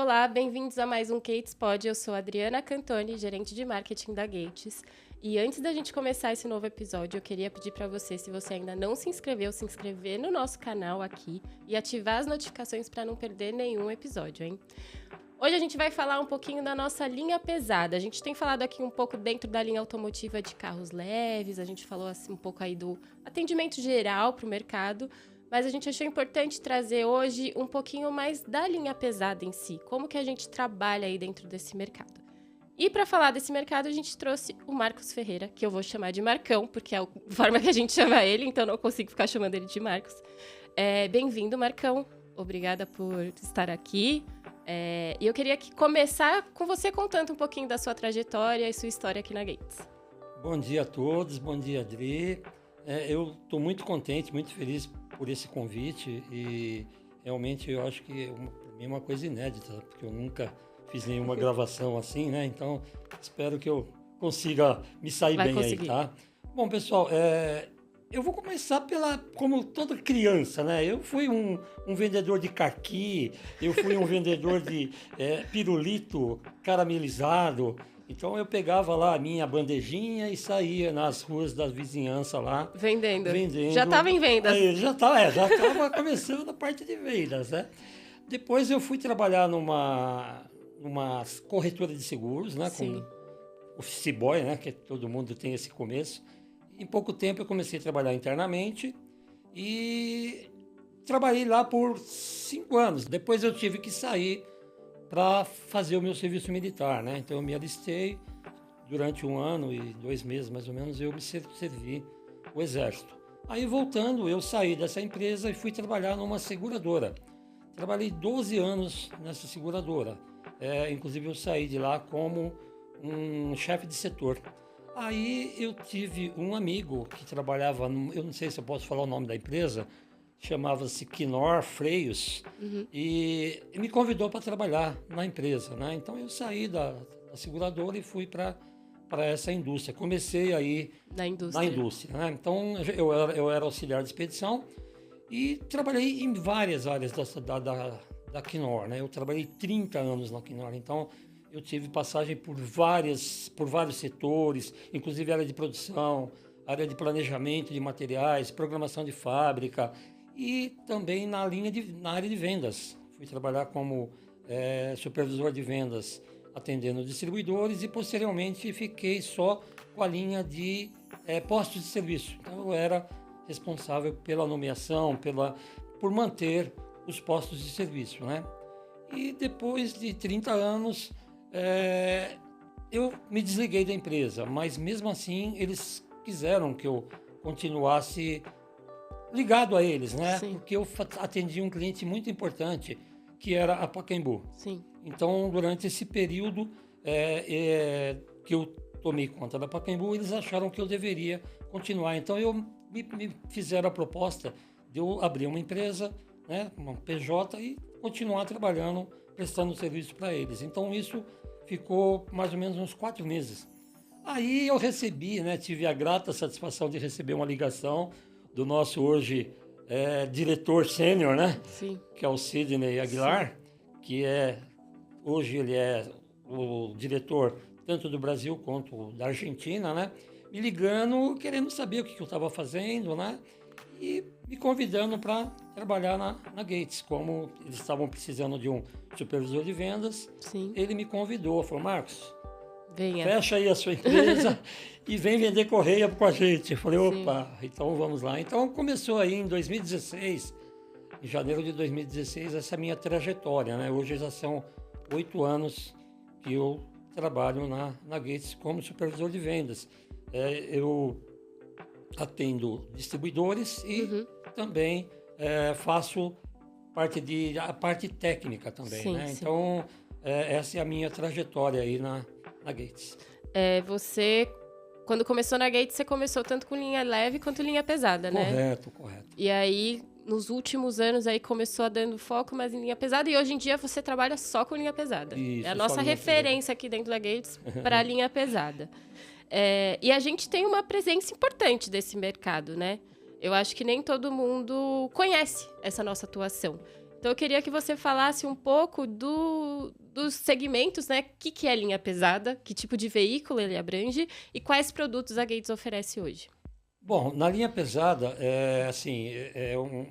Olá, bem-vindos a mais um Gates Pod. Eu sou a Adriana Cantoni, gerente de marketing da Gates. E antes da gente começar esse novo episódio, eu queria pedir para você, se você ainda não se inscreveu, se inscrever no nosso canal aqui e ativar as notificações para não perder nenhum episódio, hein? Hoje a gente vai falar um pouquinho da nossa linha pesada. A gente tem falado aqui um pouco dentro da linha automotiva de carros leves, a gente falou assim, um pouco aí do atendimento geral para o mercado, mas a gente achou importante trazer hoje um pouquinho mais da linha pesada em si, como que a gente trabalha aí dentro desse mercado. E para falar desse mercado, a gente trouxe o Marcos Ferreira, que eu vou chamar de Marcão, porque é a forma que a gente chama ele, então não consigo ficar chamando ele de Marcos. Bem-vindo, Marcão. Obrigada por estar aqui. E eu queria começar com você contando um pouquinho da sua trajetória e sua história aqui na Gates. Bom dia a todos, bom dia, Adri. Eu estou muito contente, muito feliz por esse convite e realmente eu acho que é uma coisa inédita, porque eu nunca fiz nenhuma gravação assim, né? Então, espero que eu consiga me sair bem conseguir. Aí, tá? Bom, pessoal, eu vou começar como toda criança, né? Eu fui um vendedor de caqui, eu fui um vendedor de pirulito caramelizado. Então eu pegava lá a minha bandejinha e saía nas ruas da vizinhança lá. Vendendo. Já estava em vendas. Já estava começando a parte de vendas, né? Depois eu fui trabalhar numa corretora de seguros, né? Sim. Com office boy, né? Que todo mundo tem esse começo. Em pouco tempo eu comecei a trabalhar internamente e trabalhei lá por 5 anos. Depois eu tive que sair para fazer o meu serviço militar, né? Então eu me alistei durante 1 ano e 2 meses, mais ou menos, eu me servi o exército. Aí voltando, eu saí dessa empresa e fui trabalhar numa seguradora. Trabalhei 12 anos nessa seguradora. Inclusive eu saí de lá como um chefe de setor. Aí eu tive um amigo que trabalhava, eu não sei se eu posso falar o nome da empresa, chamava-se Quinor Freios, e me convidou para trabalhar na empresa, né? Então eu saí da seguradora e fui para essa indústria. Comecei aí na indústria, né? Então eu era auxiliar de expedição e trabalhei em várias áreas da Quinor, né? Eu trabalhei 30 anos na Quinor, então eu tive passagem por vários setores, inclusive área de produção, área de planejamento de materiais, programação de fábrica e também na área de vendas. Fui trabalhar como supervisor de vendas, atendendo distribuidores e posteriormente fiquei só com a linha de postos de serviço. Então eu era responsável pela nomeação, por manter os postos de serviço, né? E depois de 30 anos, eu me desliguei da empresa, mas mesmo assim eles quiseram que eu continuasse ligado a eles, né? Sim. Porque eu atendi um cliente muito importante, que era a Pacaembu. Sim. Então, durante esse período que eu tomei conta da Pacaembu, eles acharam que eu deveria continuar. Então, me fizeram a proposta de eu abrir uma empresa, né, uma PJ, e continuar trabalhando, prestando serviço para eles. Então, isso ficou mais ou menos uns 4 meses. Aí eu recebi, né, tive a grata satisfação de receber uma ligação do nosso hoje diretor sênior, né? Sim. Que é o Sidney Aguilar, sim, que hoje ele é o diretor tanto do Brasil quanto da Argentina, né? Me ligando, querendo saber o que eu estava fazendo, né? E me convidando para trabalhar na Gates. Como eles estavam precisando de um supervisor de vendas, sim, ele me convidou, falou: Marcos, venha, fecha aí a sua empresa e vem vender correia com a gente. Eu falei: opa, sim, então vamos lá. Então começou aí em 2016, em janeiro de 2016, essa minha trajetória, né? Hoje já são 8 anos que eu trabalho na Gates como supervisor de vendas. Eu atendo distribuidores e também faço a parte técnica também, sim, né? Sim. Então, essa é a minha trajetória aí na Gates. Você, quando começou na Gates, você começou tanto com linha leve quanto linha pesada, né? Correto. E aí, nos últimos anos, aí começou dando foco mais em linha pesada, e hoje em dia você trabalha só com linha pesada. Isso, é a nossa referência aqui dentro da Gates para a linha pesada. E a gente tem uma presença importante desse mercado, né? Eu acho que nem todo mundo conhece essa nossa atuação. Então eu queria que você falasse um pouco dos segmentos, né? O que é linha pesada, que tipo de veículo ele abrange e quais produtos a Gates oferece hoje. Bom, na linha pesada,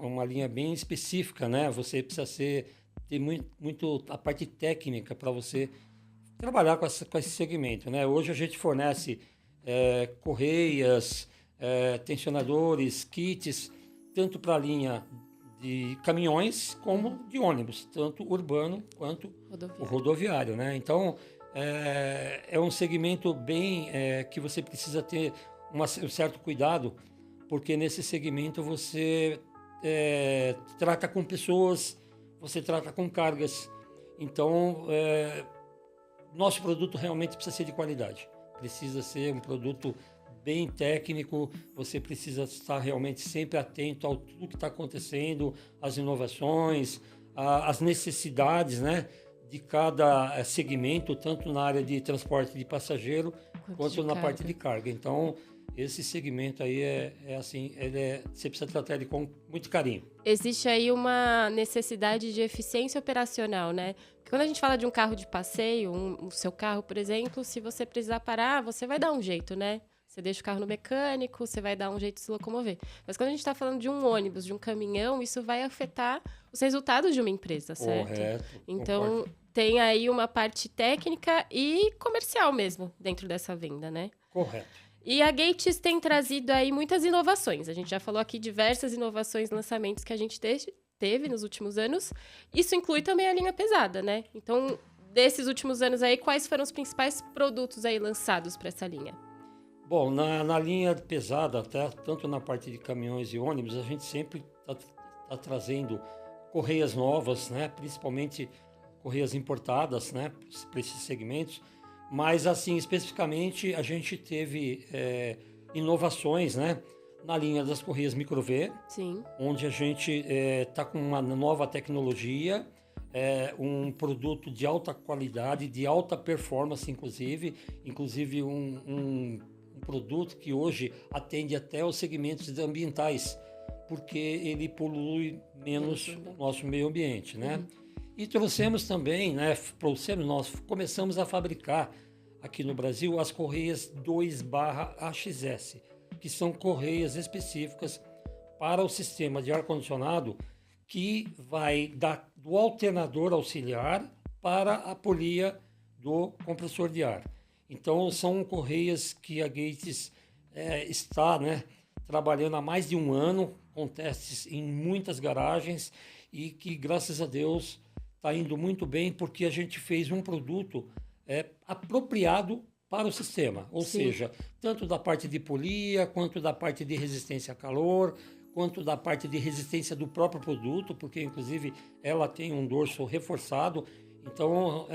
uma linha bem específica, né? Você precisa ter muito a parte técnica para você trabalhar com esse segmento, né? Hoje a gente fornece correias, tensionadores, kits, tanto para a linha de caminhões como de ônibus, tanto urbano quanto o rodoviário, né? Então, é um segmento bem que você precisa ter um certo cuidado, porque nesse segmento você trata com pessoas, você trata com cargas. Então, nosso produto realmente precisa ser de qualidade, precisa ser um produto bem técnico, você precisa estar realmente sempre atento ao tudo que está acontecendo, às inovações, às necessidades, né, de cada segmento, tanto na área de transporte de passageiro quanto na parte de carga. Então, esse segmento aí você precisa tratar ele com muito carinho. Existe aí uma necessidade de eficiência operacional, né? Porque quando a gente fala de um carro de passeio, o seu carro, por exemplo, se você precisar parar, você vai dar um jeito, né? Você deixa o carro no mecânico, você vai dar um jeito de se locomover. Mas quando a gente está falando de um ônibus, de um caminhão, isso vai afetar os resultados de uma empresa, certo? Correto. Então, concordo. Tem aí uma parte técnica e comercial mesmo dentro dessa venda, né? Correto. E a Gates tem trazido aí muitas inovações. A gente já falou aqui diversas inovações, lançamentos que a gente teve nos últimos anos. Isso inclui também a linha pesada, né? Então, desses últimos anos aí, quais foram os principais produtos aí lançados para essa linha? Bom, na linha pesada, tanto na parte de caminhões e ônibus, a gente sempre está trazendo correias novas, né? Principalmente correias importadas, né? Para esses segmentos. Mas, assim, especificamente, a gente teve inovações, né? Na linha das correias micro-V, Sim. onde a gente está com uma nova tecnologia, um produto de alta qualidade, de alta performance, inclusive um produto que hoje atende até os segmentos ambientais, porque ele polui menos o nosso meio ambiente, né? E trouxemos também, né? Nós começamos a fabricar aqui no Brasil as correias 2/AXS, que são correias específicas para o sistema de ar-condicionado, que vai do alternador auxiliar para a polia do compressor de ar. Então, são correias que a Gates está, né, trabalhando há mais de um ano, com testes em muitas garagens, e que, graças a Deus, está indo muito bem, porque a gente fez um produto apropriado para o sistema. Ou seja, tanto da parte de polia, quanto da parte de resistência a calor, quanto da parte de resistência do próprio produto, porque, inclusive, ela tem um dorso reforçado. Então,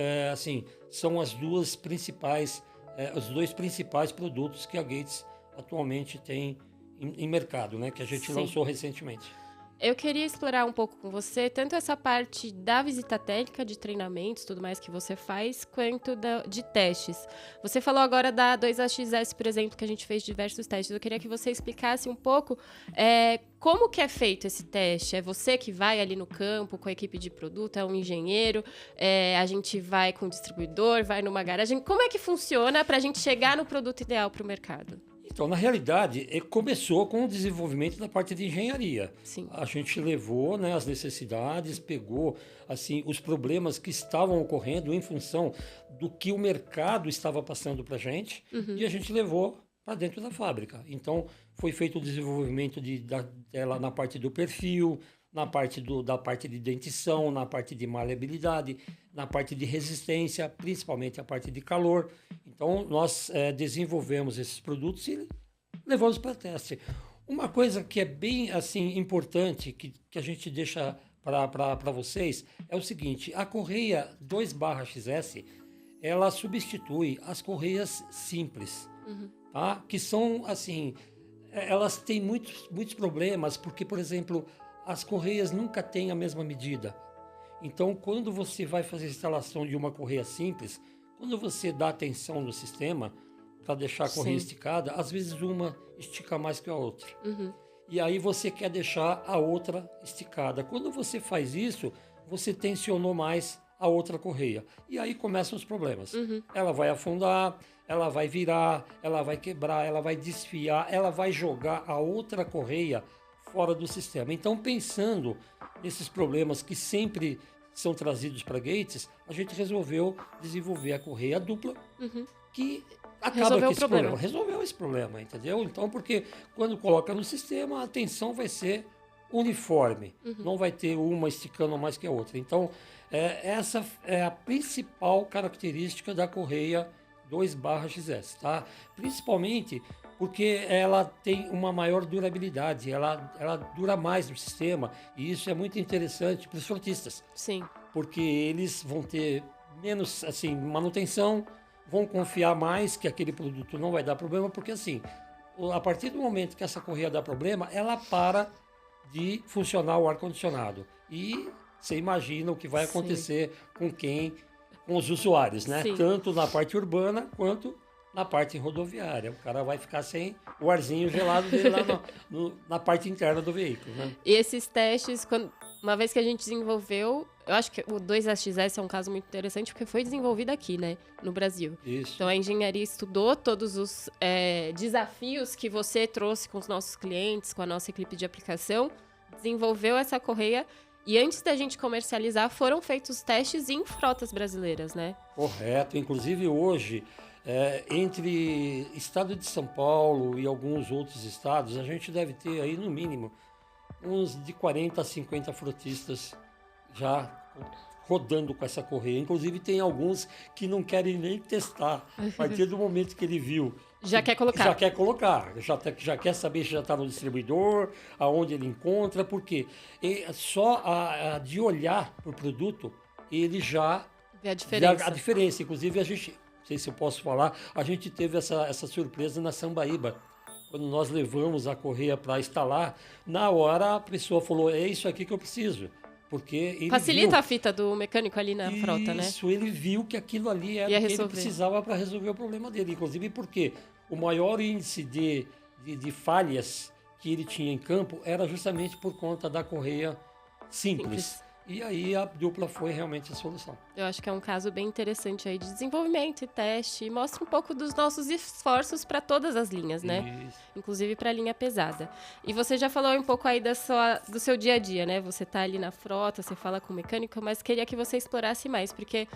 são os dois principais produtos que a Gates atualmente tem em mercado, né? Que a gente lançou recentemente. Eu queria explorar um pouco com você tanto essa parte da visita técnica, de treinamentos, tudo mais que você faz, quanto de testes. Você falou agora da 2AXS, por exemplo, que a gente fez diversos testes. Eu queria que você explicasse um pouco como que é feito esse teste. É você que vai ali no campo com a equipe de produto, é um engenheiro, a gente vai com o distribuidor, vai numa garagem. Como é que funciona para a gente chegar no produto ideal para o mercado? Então, na realidade, começou com o desenvolvimento da parte de engenharia. Sim. A gente levou, né, as necessidades, pegou assim, os problemas que estavam ocorrendo em função do que o mercado estava passando para a gente, e a gente levou para dentro da fábrica. Então, foi feito o desenvolvimento dela na parte do perfil, na parte da parte de dentição, na parte de maleabilidade, na parte de resistência, principalmente a parte de calor. Então, nós desenvolvemos esses produtos e levamos para teste. Uma coisa que é bem assim importante, que a gente deixa para vocês, é o seguinte: a correia 2/XS, ela substitui as correias simples, tá? Que são, assim, elas têm muitos problemas, porque, por exemplo, as correias nunca têm a mesma medida. Então, quando você vai fazer a instalação de uma correia simples, quando você dá atenção no sistema para deixar a correia esticada, às vezes uma estica mais que a outra. e aí você quer deixar a outra esticada. Quando você faz isso, você tensionou mais a outra correia. E aí começam os problemas. Ela vai afundar, ela vai virar, ela vai quebrar, ela vai desfiar, ela vai jogar a outra correia fora do sistema. Então, pensando nesses problemas que sempre são trazidos para Gates, a gente resolveu desenvolver a correia dupla, que acaba com esse problema. Resolveu esse problema, entendeu? Então, porque quando coloca no sistema, a tensão vai ser uniforme, não vai ter uma esticando mais que a outra. Então, essa é a principal característica da correia 2/XS, tá? Principalmente porque ela tem uma maior durabilidade, ela dura mais no sistema, e isso é muito interessante para os frotistas. Sim. Porque eles vão ter menos, assim, manutenção, vão confiar mais que aquele produto não vai dar problema, porque assim, a partir do momento que essa correia dá problema, ela para de funcionar o ar-condicionado. E você imagina o que vai acontecer com os usuários, né? Sim. Tanto na parte urbana quanto na parte rodoviária. O cara vai ficar sem o arzinho gelado dele lá na parte interna do veículo, né? E esses testes, uma vez que a gente desenvolveu, eu acho que o 2XS é um caso muito interessante porque foi desenvolvido aqui, né, no Brasil. Isso. Então a engenharia estudou todos os desafios que você trouxe com os nossos clientes, com a nossa equipe de aplicação, desenvolveu essa correia e antes da gente comercializar foram feitos testes em frotas brasileiras, né? Correto. Inclusive hoje, entre estado de São Paulo e alguns outros estados, a gente deve ter aí no mínimo uns de 40 a 50 frotistas já rodando com essa correia. Inclusive tem alguns que não querem nem testar. A partir do momento que ele viu... Já quer colocar. Já quer colocar. Já quer saber se já está no distribuidor, aonde ele encontra, porque só de olhar para o produto, ele já... Vê a diferença. A diferença. Inclusive, a gente... Não sei se eu posso falar, a gente teve essa surpresa na Sambaíba. Quando nós levamos a correia para instalar, na hora a pessoa falou, é isso aqui que eu preciso. Porque ele facilita viu, a fita do mecânico ali na frota, né? Isso, ele viu que aquilo ali era o que ele precisava para resolver o problema dele. Inclusive porque o maior índice de falhas que ele tinha em campo era justamente por conta da correia simples. E aí a dupla foi realmente a solução. Eu acho que é um caso bem interessante aí de desenvolvimento e teste, e mostra um pouco dos nossos esforços para todas as linhas, né? Isso. Inclusive para a linha pesada. E você já falou um pouco aí do seu dia a dia, né? Você tá ali na frota, você fala com o mecânico, mas queria que você explorasse mais, porque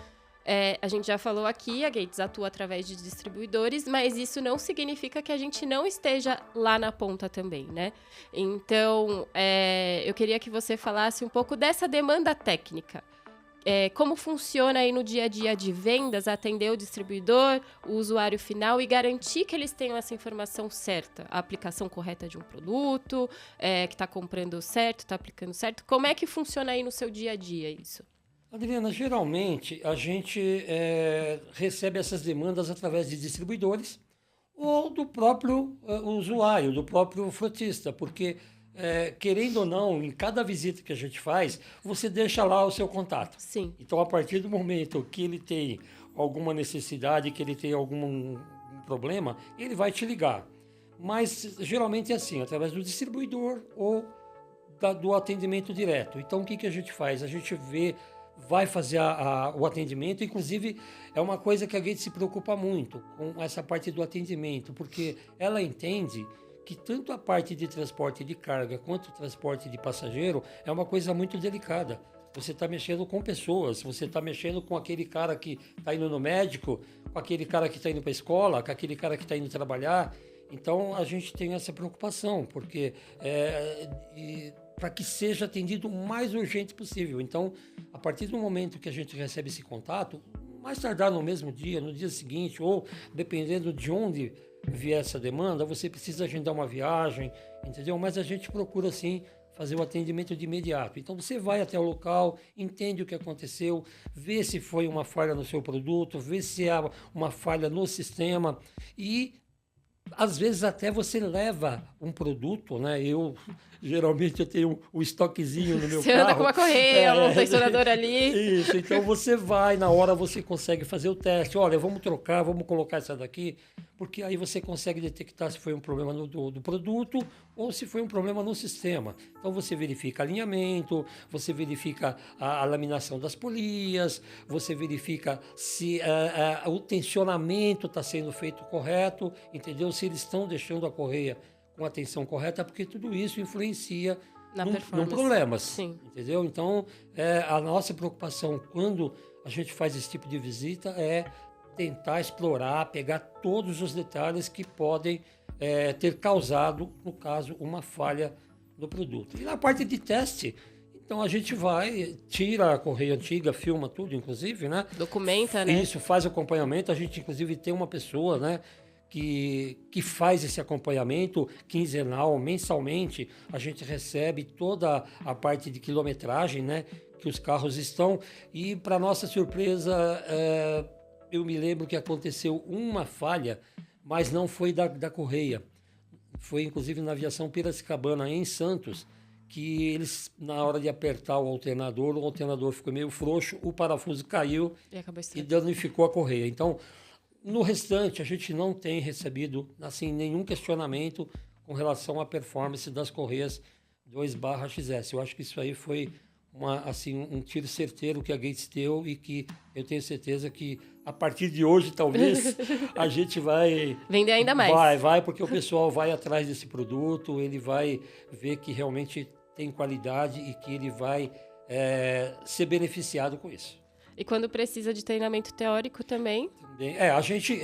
a gente já falou aqui, a Gates atua através de distribuidores, mas isso não significa que a gente não esteja lá na ponta também, né? Então, eu queria que você falasse um pouco dessa demanda técnica. Como funciona aí no dia a dia de vendas, atender o distribuidor, o usuário final e garantir que eles tenham essa informação certa, a aplicação correta de um produto, que está comprando certo, está aplicando certo. Como é que funciona aí no seu dia a dia isso? Adriana, geralmente a gente recebe essas demandas através de distribuidores ou do próprio usuário, do próprio frotista, porque, querendo ou não, em cada visita que a gente faz, você deixa lá o seu contato. Sim. Então, a partir do momento que ele tem alguma necessidade, que ele tem algum problema, ele vai te ligar. Mas, geralmente é assim, através do distribuidor ou do atendimento direto. Então, o que a gente faz? A gente vai fazer o atendimento, inclusive é uma coisa que a Gates se preocupa muito com essa parte do atendimento, porque ela entende que tanto a parte de transporte de carga quanto o transporte de passageiro é uma coisa muito delicada. Você está mexendo com pessoas, você está mexendo com aquele cara que está indo no médico, com aquele cara que está indo para a escola, com aquele cara que está indo trabalhar. Então a gente tem essa preocupação, porque para que seja atendido o mais urgente possível. Então, a partir do momento que a gente recebe esse contato, mais tardar no mesmo dia, no dia seguinte, ou dependendo de onde vier essa demanda, você precisa agendar uma viagem, entendeu? Mas a gente procura, sim, fazer o atendimento de imediato. Então, você vai até o local, entende o que aconteceu, vê se foi uma falha no seu produto, vê se há uma falha no sistema e às vezes até você leva um produto, né? Geralmente eu tenho um estoquezinho no meu você carro. Você anda com uma correia, um tensionador ali. Isso, então você vai, na hora você consegue fazer o teste. Olha, vamos trocar, vamos colocar essa daqui. porque aí você consegue detectar se foi um problema do produto ou se foi um problema no sistema. Então você verifica alinhamento, você verifica a laminação das polias, você verifica se o tensionamento está sendo feito correto, entendeu? Se eles estão deixando a correia com a tensão correta, porque tudo isso influencia num problemas, sim. entendeu? Então, a nossa preocupação quando a gente faz esse tipo de visita é tentar explorar, pegar todos os detalhes que podem ter causado, no caso, uma falha no produto. E na parte de teste, então a gente vai, tira a correia antiga, filma tudo, inclusive, né? Documenta, né? Isso, faz acompanhamento. A gente, inclusive, tem uma pessoa, né? Que faz esse acompanhamento quinzenal, mensalmente. A gente recebe toda a parte de quilometragem, né? Que os carros estão. E, para nossa surpresa, eu me lembro que aconteceu uma falha, mas não foi da correia. Foi, inclusive, na aviação Piracicabana, em Santos, que eles, na hora de apertar o alternador ficou meio frouxo, o parafuso caiu e danificou a correia. Então, no restante, a gente não tem recebido assim, nenhum questionamento com relação à performance das correias 2/XS. Eu acho que isso aí foi um tiro certeiro que a Gates deu e que eu tenho certeza que a partir de hoje, talvez, a gente vai... Vender ainda mais. Vai, porque o pessoal vai atrás desse produto, ele vai ver que realmente tem qualidade e que ele vai ser beneficiado com isso. E quando precisa de treinamento teórico também? A gente...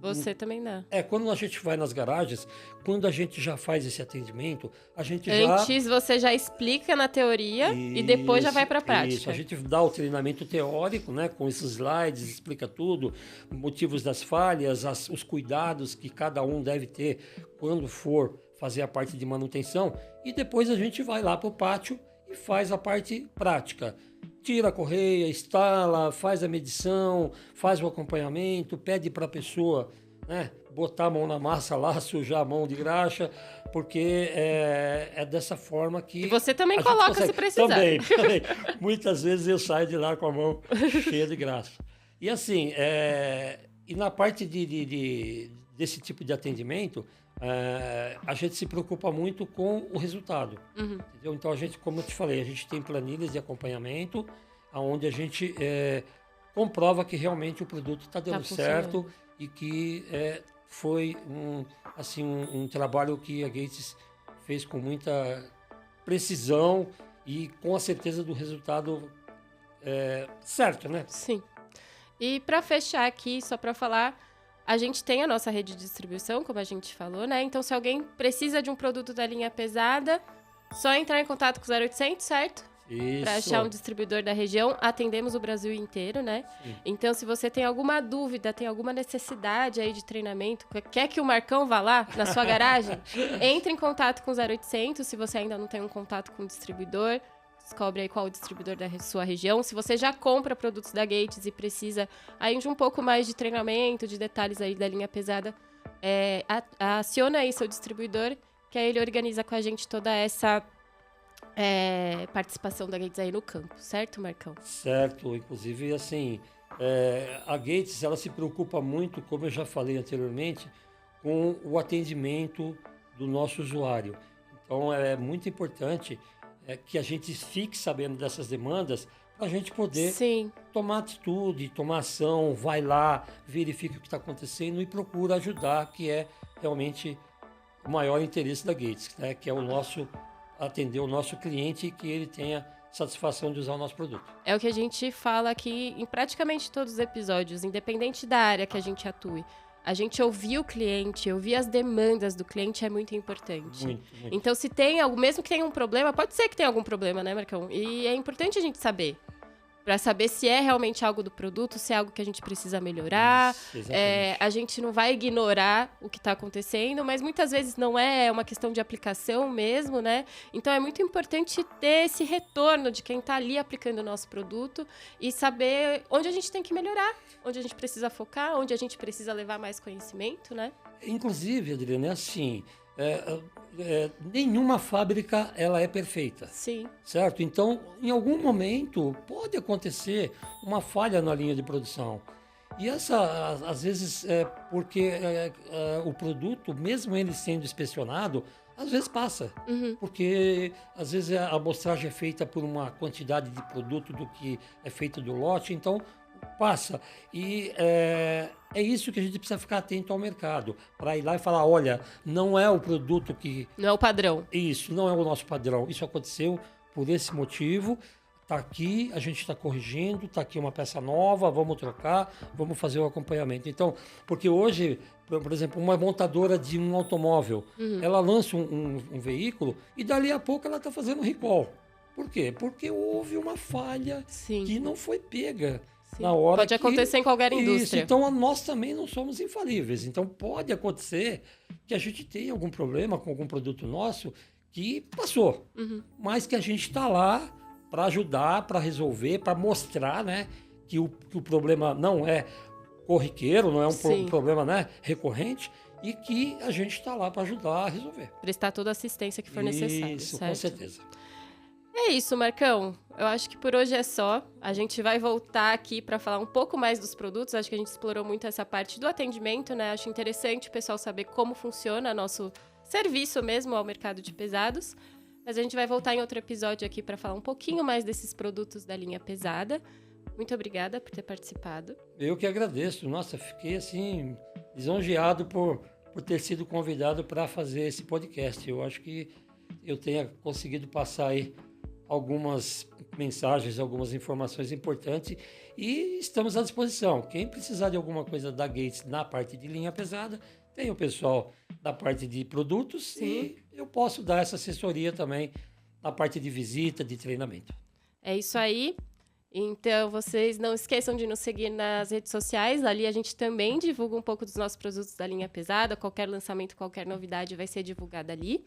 Você também dá. Quando a gente vai nas garagens, quando a gente já faz esse atendimento, a gente Antes você já explica na teoria e depois já vai para a prática. Isso, a gente dá o treinamento teórico, né, com esses slides, explica tudo, motivos das falhas, os cuidados que cada um deve ter quando for fazer a parte de manutenção, e depois a gente vai lá para o pátio e faz a parte prática. Tira a correia, instala, faz a medição, faz o acompanhamento, pede para a pessoa, né, botar a mão na massa lá, sujar a mão de graxa, porque é dessa forma que... E você também coloca se precisar. Também. Muitas vezes eu saio de lá com a mão cheia de graxa. E assim, e na parte desse tipo de atendimento, a gente se preocupa muito com o resultado. Uhum. Entendeu? Então, a gente, como eu te falei, a gente tem planilhas de acompanhamento, onde a gente comprova que realmente o produto está dando certo e que foi um trabalho que a Gates fez com muita precisão e com a certeza do resultado certo, né? Sim. E para fechar aqui, só para falar, a gente tem a nossa rede de distribuição, como a gente falou, né? Então, se alguém precisa de um produto da linha pesada, só entrar em contato com o 0800, certo? Para achar um distribuidor da região. Atendemos o Brasil inteiro, né? Sim. Então, se você tem alguma dúvida, tem alguma necessidade aí de treinamento, quer que o Marcão vá lá na sua garagem, entre em contato com o 0800. Se você ainda não tem um contato com o distribuidor, descobre aí qual o distribuidor da sua região. Se você já compra produtos da Gates e precisa aí de um pouco mais de treinamento, de detalhes aí da linha pesada, aciona aí seu distribuidor, que aí ele organiza com a gente toda essa participação da Gates aí no campo. Certo, Marcão? Certo. Inclusive, assim, a Gates, ela se preocupa muito, como eu já falei anteriormente, com o atendimento do nosso usuário. Então, é muito importante que a gente fique sabendo dessas demandas para a gente poder tomar atitude, tomar ação, vai lá, verifica o que está acontecendo e procura ajudar, que é realmente o maior interesse da Gates, né? Que é atender o nosso cliente e que ele tenha satisfação de usar o nosso produto. É o que a gente fala aqui em praticamente todos os episódios, independente da área que a gente atue. A gente ouvir o cliente, ouvir as demandas do cliente é muito importante. Muito. Então, se tem algo, mesmo que tenha um problema, pode ser que tenha algum problema, né, Marcão? E é importante a gente saber. Para saber se é realmente algo do produto, se é algo que a gente precisa melhorar. A gente não vai ignorar o que está acontecendo, mas muitas vezes não é uma questão de aplicação mesmo, né? Então, é muito importante ter esse retorno de quem está ali aplicando o nosso produto e saber onde a gente tem que melhorar, onde a gente precisa focar, onde a gente precisa levar mais conhecimento, né? Inclusive, Adriana, é assim... nenhuma fábrica ela é perfeita. Sim. Certo? Então, em algum momento, pode acontecer uma falha na linha de produção. E às vezes, porque o produto, mesmo ele sendo inspecionado, às vezes passa. Porque às vezes a amostragem é feita por uma quantidade de produto do que é feito do lote, então passa. E é isso que a gente precisa ficar atento ao mercado, para ir lá e falar, olha, não é o produto que... Não é o padrão. Isso, não é o nosso padrão. Isso aconteceu por esse motivo. Está aqui, a gente está corrigindo, está aqui uma peça nova, vamos trocar, vamos fazer o acompanhamento. Então, porque hoje, por exemplo, uma montadora de um automóvel, ela lança um veículo e dali a pouco ela está fazendo recall. Por quê? Porque houve uma falha que não foi pega. Na hora pode acontecer em qualquer indústria. Isso, então nós também não somos infalíveis. Então pode acontecer que a gente tenha algum problema com algum produto nosso que passou, mas que a gente está lá para ajudar, para resolver, para mostrar, né, que o problema não é corriqueiro, não é um problema, né, recorrente, e que a gente está lá para ajudar a resolver. Prestar toda a assistência que for necessária. Isso, certo? com certeza. É isso, Marcão. Eu acho que por hoje é só. A gente vai voltar aqui para falar um pouco mais dos produtos. Acho que a gente explorou muito essa parte do atendimento, né? Acho interessante o pessoal saber como funciona nosso serviço mesmo ao mercado de pesados. Mas a gente vai voltar em outro episódio aqui para falar um pouquinho mais desses produtos da linha pesada. Muito obrigada por ter participado. Eu que agradeço. Nossa, fiquei assim lisonjeado por ter sido convidado para fazer esse podcast. Eu acho que eu tenha conseguido passar aí algumas mensagens, algumas informações importantes e estamos à disposição. Quem precisar de alguma coisa da Gates na parte de linha pesada, tem o pessoal da parte de produtos e eu posso dar essa assessoria também na parte de visita, de treinamento. É isso aí. Então, vocês não esqueçam de nos seguir nas redes sociais. Ali a gente também divulga um pouco dos nossos produtos da linha pesada. Qualquer lançamento, qualquer novidade vai ser divulgada ali.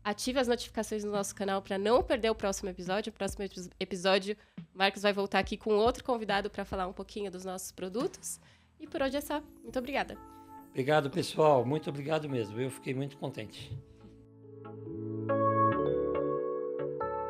Ative as notificações no nosso canal para não perder o próximo episódio. O próximo episódio, o Marcos vai voltar aqui com outro convidado para falar um pouquinho dos nossos produtos. E por hoje é só. Muito obrigada. Obrigado, pessoal. Muito obrigado mesmo. Eu fiquei muito contente.